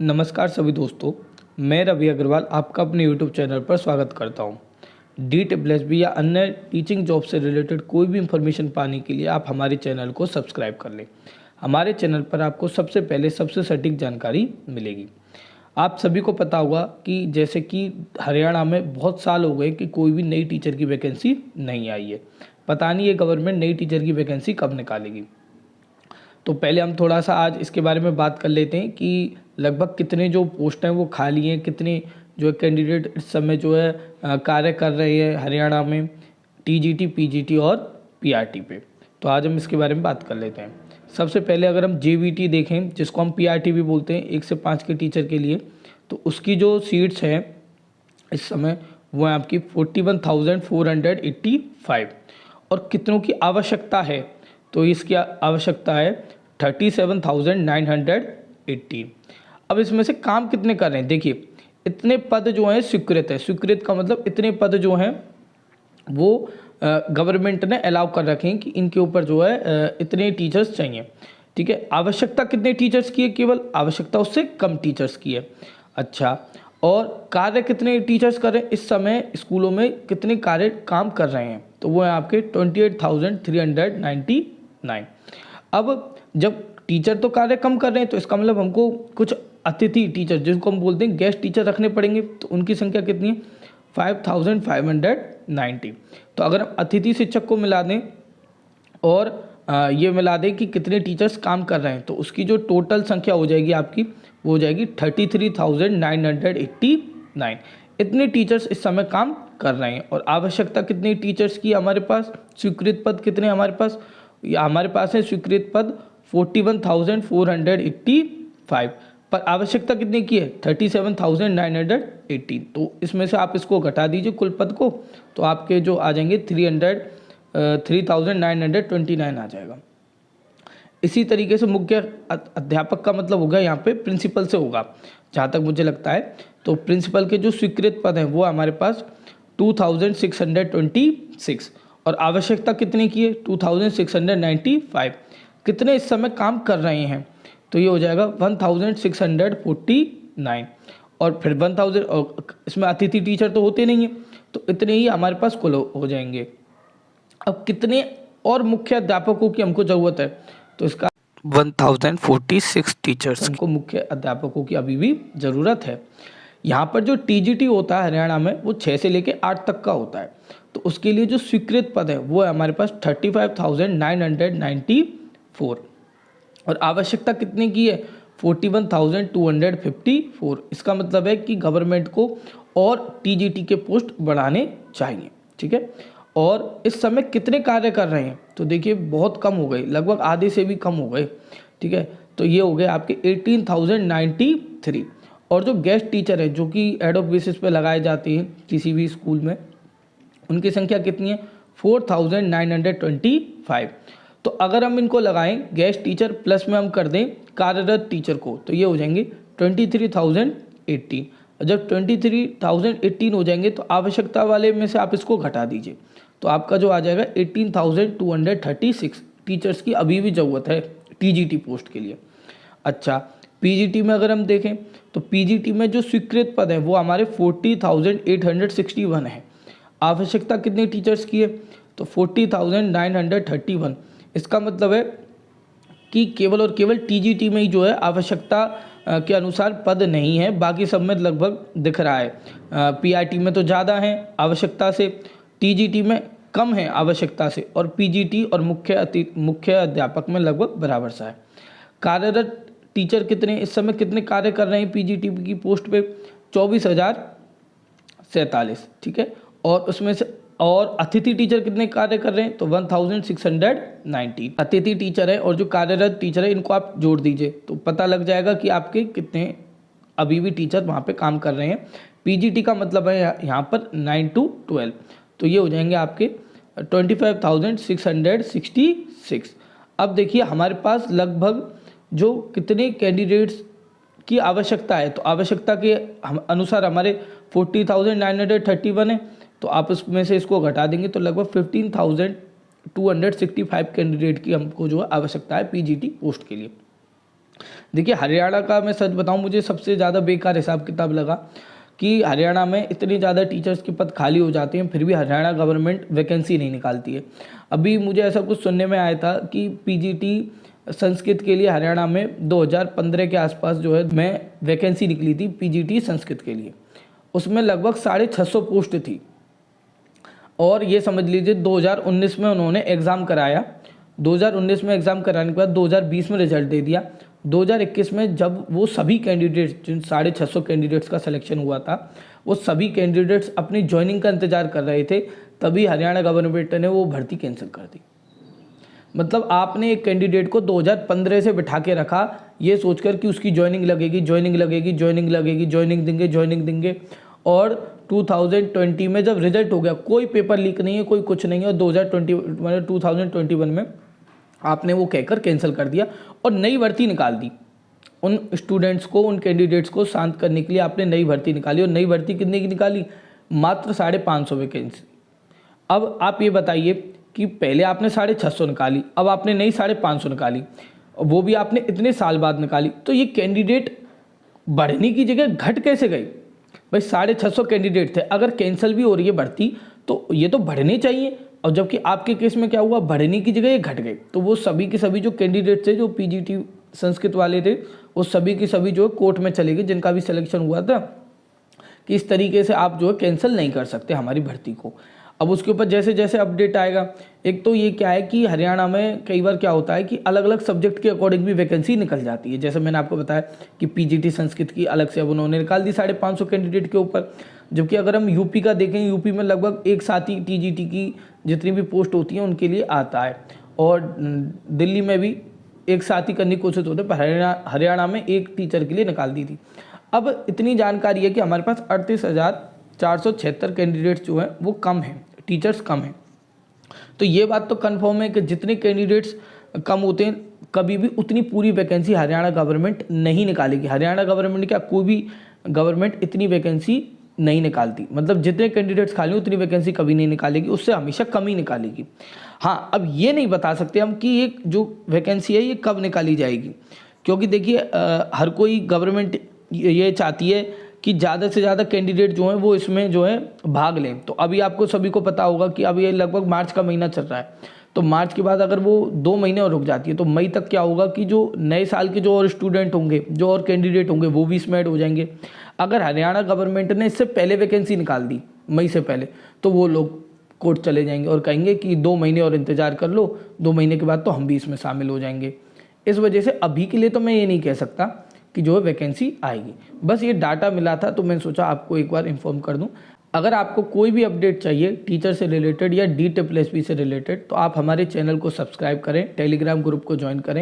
नमस्कार सभी दोस्तों, मैं रवि अग्रवाल आपका अपने YouTube चैनल पर स्वागत करता हूं। DSSB या अन्य टीचिंग जॉब से रिलेटेड कोई भी इन्फॉर्मेशन पाने के लिए आप हमारे चैनल को सब्सक्राइब कर लें। हमारे चैनल पर आपको सबसे पहले सबसे सटीक जानकारी मिलेगी। आप सभी को पता होगा कि जैसे कि हरियाणा में बहुत साल हो गए कि कोई भी नई टीचर की वैकेंसी नहीं आई है। पता नहीं ये गवर्नमेंट नई टीचर की वैकेंसी कब निकालेगी। तो पहले हम थोड़ा सा आज इसके बारे में बात कर लेते हैं कि लगभग कितने जो पोस्ट हैं वो खाली हैं, कितने जो कैंडिडेट इस समय जो है कार्य कर रहे हैं हरियाणा में टीजीटी, पीजीटी और पीआरटी पे। तो आज हम इसके बारे में बात कर लेते हैं। सबसे पहले अगर हम जेवीटी देखें, जिसको हम पीआरटी भी बोलते हैं, 1 से 5 के टीचर के लिए, तो उसकी जो सीट्स हैं इस समय वो है आपकी 41,485 और कितनों की आवश्यकता है तो इसकी आवश्यकता है 37,918। अब इसमें से काम कितने कर रहे हैं, देखिए इतने पद जो हैं स्वीकृत है। स्वीकृत का मतलब इतने पद जो हैं वो गवर्नमेंट ने अलाउ कर रखे हैं कि इनके ऊपर जो है इतने टीचर्स चाहिए। ठीक है, आवश्यकता कितने टीचर्स की है, केवल आवश्यकता उससे कम टीचर्स की है। अच्छा, और कार्य कितने टीचर्स कर रहे हैं इस समय स्कूलों में, कितने कार्य काम कर रहे हैं, तो वो है आपके 28,399। अब जब टीचर तो कार्य कम कर रहे हैं तो इसका मतलब हमको कुछ अतिथि टीचर, जिनको हम बोलते हैं गेस्ट टीचर, रखने पड़ेंगे। तो उनकी संख्या कितनी है, 5,590। तो अगर हम अतिथि शिक्षक को मिला दें और ये मिला दें कि कितने टीचर्स काम कर रहे हैं, तो उसकी जो टोटल संख्या हो जाएगी आपकी, वो हो जाएगी 33,989। इतने टीचर्स इस समय काम कर रहे हैं। और आवश्यकता कितने टीचर्स की हमारे पास, स्वीकृत पद कितने हमारे पास, हमारे पास है स्वीकृत पद 41,485 पर आवश्यकता कितने की है 37,918। तो इसमें से आप इसको घटा दीजिए कुल पद को, तो आपके जो आ जाएंगे 3,929 आ जाएगा। इसी तरीके से मुख्य अध्यापक का मतलब होगा यहाँ पे प्रिंसिपल से होगा जहाँ तक मुझे लगता है। तो प्रिंसिपल के जो स्वीकृत पद हैं वो हमारे पास 2,626 और आवश्यकता कितने की है 2,695। कितने इस समय काम कर रहे हैं, तो ये हो जाएगा 1,649 और फिर 1,000, और इसमें अतिथि टीचर तो होते नहीं हैं, तो इतने ही हमारे पास कुल हो जाएंगे। अब कितने और मुख्य अध्यापकों की हमको ज़रूरत है, तो इसका 1,046 टीचर्स हमको मुख्य अध्यापकों की अभी भी ज़रूरत है। यहाँ पर जो टीजीटी होता है हरियाणा में वो 6 से लेकर 8 तक का होता है। तो उसके लिए जो स्वीकृत पद है वो है हमारे पास 35,994 और आवश्यकता कितने की है 41,254। इसका मतलब है कि गवर्नमेंट को और टीजीटी के पोस्ट बढ़ाने चाहिए। ठीक है, और इस समय कितने कार्य कर रहे हैं, तो देखिए बहुत कम हो गए, लगभग आधे से भी कम हो गए। ठीक है, तो ये हो गए आपके 18,093। और जो गेस्ट टीचर है जो कि एड ऑफ बेसिस पे लगाए जाते हैं किसी भी स्कूल में, उनकी संख्या कितनी है 4,925। तो अगर हम इनको लगाएं गेस्ट टीचर प्लस में हम कर दें कार्यरत टीचर को, तो ये हो जाएंगे 23,018। जब 23,018 हो जाएंगे तो आवश्यकता वाले में से आप इसको घटा दीजिए, तो आपका जो आ जाएगा 18,236 टीचर्स की अभी भी ज़रूरत है टीजीटी पोस्ट के लिए। अच्छा, पीजीटी में अगर हम देखें तो पीजीटी में जो स्वीकृत पद है वो हमारे 40,861 है। आवश्यकता कितने टीचर्स की है, तो 40,931। इसका मतलब है कि केवल और केवल टीजीटी में ही जो है आवश्यकता के अनुसार पद नहीं है, बाकी सब में लगभग दिख रहा है। पीआरटी में तो ज़्यादा है आवश्यकता से, टीजीटी में कम है आवश्यकता से, और पीजीटी और मुख्य अध्यापक में लगभग बराबर सा है। कार्यरत टीचर कितने इस समय कितने कार्य कर रहे हैं पीजीटी की पोस्ट पे 24,047। ठीक है, और उसमें से और अतिथि टीचर कितने कार्य कर रहे हैं, तो 1,690 अतिथि टीचर है, और जो कार्यरत टीचर है इनको आप जोड़ दीजिए तो पता लग जाएगा कि आपके कितने अभी भी टीचर वहाँ पे काम कर रहे हैं। पीजीटी का मतलब है यहाँ पर 9 to 12, तो ये हो जाएंगे आपके 25,666। अब देखिए हमारे पास लगभग जो कितने कैंडिडेट्स की आवश्यकता है, तो आवश्यकता के अनुसार हमारे 40,931 है, तो आप उसमें से इसको घटा देंगे तो लगभग 15,265 कैंडिडेट की हमको जो है आवश्यकता है पीजीटी पोस्ट के लिए। देखिए हरियाणा का मैं सच बताऊं, मुझे सबसे ज़्यादा बेकार हिसाब किताब लगा कि हरियाणा में इतनी ज़्यादा टीचर्स के पद खाली हो जाते हैं, फिर भी हरियाणा गवर्नमेंट वैकेंसी नहीं निकालती है। अभी मुझे ऐसा कुछ सुनने में आया था कि पीजीटी संस्कृत के लिए हरियाणा में 2015 के आसपास जो है मैं वैकेंसी निकली थी पीजीटी संस्कृत के लिए, उसमें लगभग 650 पोस्ट थी। और ये समझ लीजिए 2019 में उन्होंने एग्ज़ाम कराया, 2019 में एग्ज़ाम कराने के बाद 2020 में रिजल्ट दे दिया। 2021 में जब वो सभी कैंडिडेट्स, जिन 650 कैंडिडेट्स का सिलेक्शन हुआ था, वो सभी कैंडिडेट्स अपनी ज्वाइनिंग का इंतज़ार कर रहे थे, तभी हरियाणा गवर्नमेंट ने वो भर्ती कैंसिल कर दी। मतलब आपने एक कैंडिडेट को 2015 से बिठा के रखा ये सोचकर कि उसकी ज्वाइनिंग लगेगी, ज्वाइनिंग लगेगी, ज्वाइनिंग लगेगी, ज्वाइनिंग देंगे, और 2020 में जब रिजल्ट हो गया, कोई पेपर लीक नहीं है, कोई कुछ नहीं है, और 2021 में आपने वो कहकर कैंसिल कर दिया और नई भर्ती निकाल दी। उन स्टूडेंट्स को, उन कैंडिडेट्स को शांत करने के लिए आपने नई भर्ती निकाली, और नई भर्ती कितने की निकाली? मात्र 550 वैकेंसी। अब आप ये बताइए कि पहले आपने 650 निकाली, अब आपने नई 550 निकाली, वो भी आपने इतने साल बाद निकाली, तो ये कैंडिडेट बढ़ने की जगह घट कैसे गई? भाई 650 कैंडिडेट थे, अगर कैंसिल भी हो रही है भर्ती तो ये तो बढ़ने चाहिए, और जबकि आपके केस में क्या हुआ, बढ़ने की जगह ये घट गए। तो वो सभी के सभी जो कैंडिडेट थे, जो पीजीटी संस्कृत वाले थे, वो सभी के सभी जो है कोर्ट में चले गए, जिनका भी सिलेक्शन हुआ था कि इस तरीके से आप जो है कैंसिल नहीं कर सकते हमारी भर्ती को। अब उसके ऊपर जैसे जैसे अपडेट आएगा, एक तो ये क्या है कि हरियाणा में कई बार क्या होता है कि अलग अलग सब्जेक्ट के अकॉर्डिंग भी वैकेंसी निकल जाती है। जैसे मैंने आपको बताया कि पीजीटी संस्कृत की अलग से अब उन्होंने निकाल दी 550 कैंडिडेट के ऊपर, जबकि अगर हम यूपी का देखें, यूपी में लगभग एक साथ ही टीजीटी की जितनी भी पोस्ट होती हैं उनके लिए आता है, और दिल्ली में भी एक साथ ही करने की कोशिश होती है, पर हरियाणा में एक टीचर के लिए निकाल दी थी। अब इतनी जानकारी है कि हमारे पास 38,476 कैंडिडेट्स जो हैं वो कम हैं, टीचर्स कम हैं। तो ये बात तो कन्फर्म है कि जितने कैंडिडेट्स कम होते हैं, कभी भी उतनी पूरी वैकेंसी हरियाणा गवर्नमेंट नहीं निकालेगी। हरियाणा गवर्नमेंट क्या, कोई भी गवर्नमेंट इतनी वैकेंसी नहीं निकालती, मतलब जितने कैंडिडेट्स खाली उतनी वैकेंसी कभी नहीं निकालेगी, उससे हमेशा कम ही निकालेगी। हाँ, अब ये नहीं बता सकते हम कि ये जो वैकेंसी है ये कब निकाली जाएगी, क्योंकि देखिए हर कोई गवर्नमेंट ये चाहती है कि ज़्यादा से ज़्यादा कैंडिडेट जो हैं वो इसमें जो है भाग लें। तो अभी आपको सभी को पता होगा कि अब ये लगभग मार्च का महीना चल रहा है, तो मार्च के बाद अगर वो 2 महीने और रुक जाती है तो मई तक क्या होगा कि जो नए साल के जो और स्टूडेंट होंगे, जो और कैंडिडेट होंगे, वो भी इसमें ऐड हो जाएंगे। अगर हरियाणा गवर्नमेंट ने इससे पहले वैकेंसी निकाल दी, मई से पहले, तो वो लोग कोर्ट चले जाएंगे और कहेंगे कि 2 महीने और इंतज़ार कर लो, 2 महीने के बाद तो हम भी इसमें शामिल हो जाएंगे। इस वजह से अभी के लिए तो मैं ये नहीं कह सकता कि जो है वैकेंसी आएगी। बस ये डाटा मिला था तो मैंने सोचा आपको एक बार इन्फॉर्म कर दूं। अगर आपको कोई भी अपडेट चाहिए टीचर से रिलेटेड या DSSB से रिलेटेड, तो आप हमारे चैनल को सब्सक्राइब करें, टेलीग्राम ग्रुप को ज्वाइन करें।